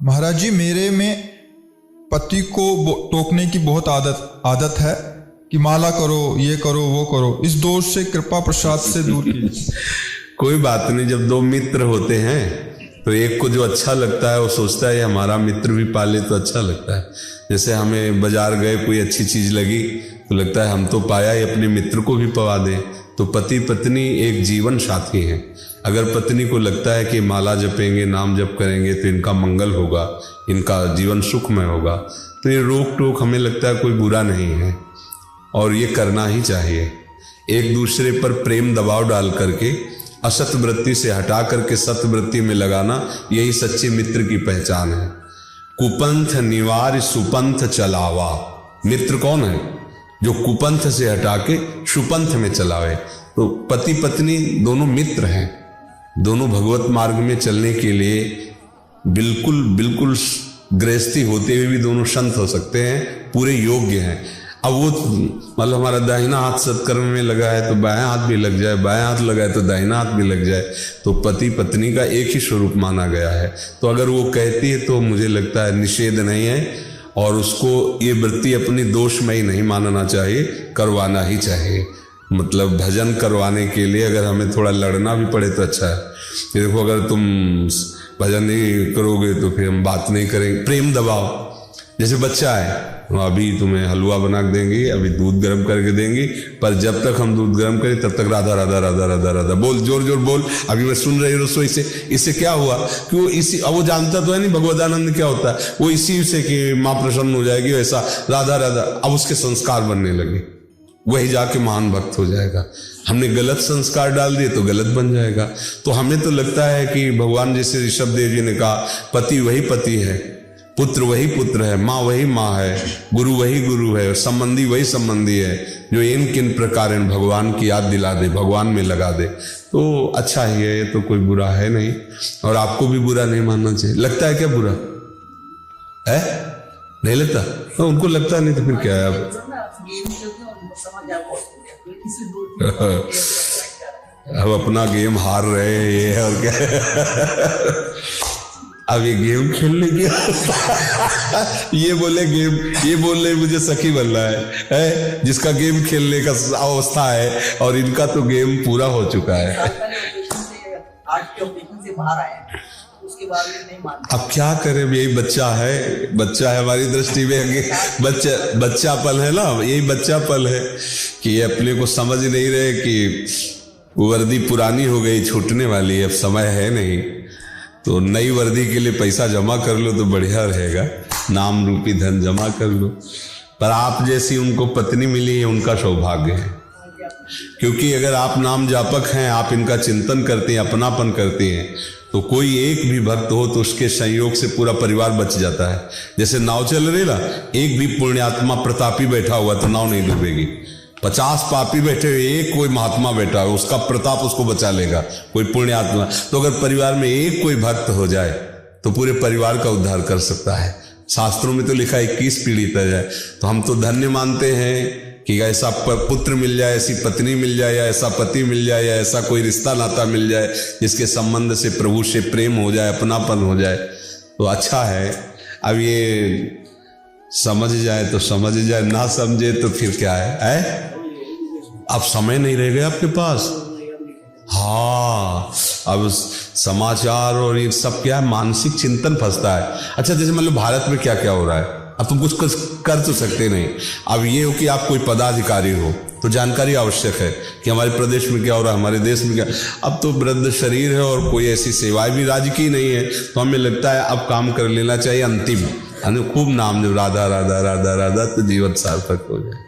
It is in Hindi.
महाराज जी, मेरे में पति को टोकने की बहुत आदत है कि माला करो, ये करो, वो करो। इस दोष से कृपा प्रसाद से दूर कीजिए। कोई बात नहीं, जब दो मित्र होते हैं तो एक को जो अच्छा लगता है वो सोचता है हमारा मित्र भी पाले तो अच्छा लगता है। जैसे हमें बाजार गए, कोई अच्छी चीज लगी तो लगता है हम तो पाया ही, अपने मित्र को भी पवा दें। तो पति पत्नी एक जीवन साथी हैं। अगर पत्नी को लगता है कि माला जपेंगे, नाम जप करेंगे तो इनका मंगल होगा, इनका जीवन सुखमय होगा, तो ये रोक टोक हमें लगता है कोई बुरा नहीं है और ये करना ही चाहिए। एक दूसरे पर प्रेम दबाव डाल करके असत वृत्ति से हटा करके सत वृत्ति में लगाना, यही सच्चे मित्र की पहचान है। कुपंथ निवार सुपंथ चलावा। मित्र कौन है? जो कुपंथ से हटा के सुपंथ में चलावे। तो पति पत्नी दोनों मित्र हैं, दोनों भगवत मार्ग में चलने के लिए बिल्कुल गृहस्थी होते हुए भी दोनों संत हो सकते हैं, पूरे योग्य हैं। अब वो मतलब हमारा दाहिना हाथ सत्कर्म में लगा है तो बायां हाथ भी लग जाए, बायां हाथ लगा है तो दाहिना हाथ भी लग जाए, तो पति पत्नी का एक ही स्वरूप माना गया है। तो अगर वो कहती है तो मुझे लगता है निषेध नहीं है, और उसको ये वृत्ति अपनी दोषमयी नहीं मानना चाहिए, करवाना ही चाहिए। मतलब भजन करवाने के लिए अगर हमें थोड़ा लड़ना भी पड़े तो अच्छा है। फिर देखो, अगर तुम भजन नहीं करोगे तो फिर हम बात नहीं करेंगे। प्रेम दबाव, जैसे बच्चा है, अभी तुम्हें हलवा बना के देंगी, अभी दूध गर्म करके देंगी, पर जब तक हम दूध गर्म करें तब तक राधा राधा राधा राधा राधा बोल, जोर जोर बोल, अभी मैं सुन रही रसोई से। इससे क्या हुआ कि वो इसी, अब वो जानता तो है नहीं भगवदानंद क्या होता है, वो इसी से कि माँ प्रसन्न हो जाएगी, वैसा राधा राधा, अब उसके संस्कार बनने लगे, वही जाके महान भक्त हो जाएगा। हमने गलत संस्कार डाल दिए तो गलत बन जाएगा। तो हमें तो लगता है कि भगवान जैसे ऋषभ देव जी ने कहा, पति वही पति है, पुत्र वही पुत्र है, माँ वही माँ है, गुरु वही गुरु है, संबंधी वही संबंधी है, जो इन किन प्रकार भगवान की याद दिला दे, भगवान में लगा दे, तो अच्छा ही है। ये तो कोई बुरा है नहीं, और आपको भी बुरा नहीं मानना चाहिए। लगता है क्या बुरा है? नहीं लगता? तो उनको लगता नहीं तो फिर क्या है? अब अपना गेम हार रहे हैं ये है, और क्या अब ये गेम खेलने की ये बोले गेम, ये बोल रहे मुझे सखी बनना है जिसका गेम खेलने का अवस्था है, और इनका तो गेम पूरा हो चुका है। अब क्या करें, यही बच्चा है हमारी दृष्टि में, बच्चापन है ना, यही बच्चापन है कि ये अपने को समझ नहीं रहे कि वर्दी पुरानी हो गई, छूटने वाली है, अब समय है नहीं। तो नई वर्दी के लिए पैसा जमा कर लो तो बढ़िया रहेगा, नाम रूपी धन जमा कर लो। पर आप जैसी उनको पत्नी मिली है, उनका सौभाग्य है। क्योंकि अगर आप नाम जापक हैं, आप इनका चिंतन करते हैं, अपनापन करते हैं, तो कोई एक भी भक्त हो तो उसके संयोग से पूरा परिवार बच जाता है। जैसे नाव चल रही ना, एक भी पुण्यात्मा प्रतापी बैठा हुआ तो नाव नहीं डूबेगी। 50 पापी बैठे हुए, एक कोई महात्मा बैठा है, उसका प्रताप उसको बचा लेगा, कोई पुण्यात्मा। तो अगर परिवार में एक कोई भक्त हो जाए तो पूरे परिवार का उद्धार कर सकता है। शास्त्रों में तो लिखा है 21 पीढ़ी तक जाए। तो हम तो धन्य मानते हैं कि ऐसा पुत्र मिल जाए, ऐसी पत्नी मिल जाए, या ऐसा पति मिल जाए, या ऐसा कोई रिश्ता नाता मिल जाए जिसके संबंध से प्रभु से प्रेम हो जाए, अपनापन हो जाए, तो अच्छा है। अब ये समझ जाए तो समझ जाए, ना समझे तो फिर क्या है? अब समय नहीं रह गया आपके पास। हाँ, अब समाचार और ये सब क्या है, मानसिक चिंतन फंसता है। अच्छा, जैसे मतलब भारत में क्या क्या हो रहा है, अब तुम कुछ कर तो सकते नहीं। अब ये हो कि आप कोई पदाधिकारी हो तो जानकारी आवश्यक है कि हमारे प्रदेश में क्या हो रहा है, हमारे देश में क्या। अब तो वृद्ध शरीर है और कोई ऐसी सेवाएं भी राज्य की नहीं है, तो हमें लगता है अब काम कर लेना चाहिए अंतिम, खूब नाम जो राधा राधा राधा राधा, तो जीवन सार्थक हो जाए।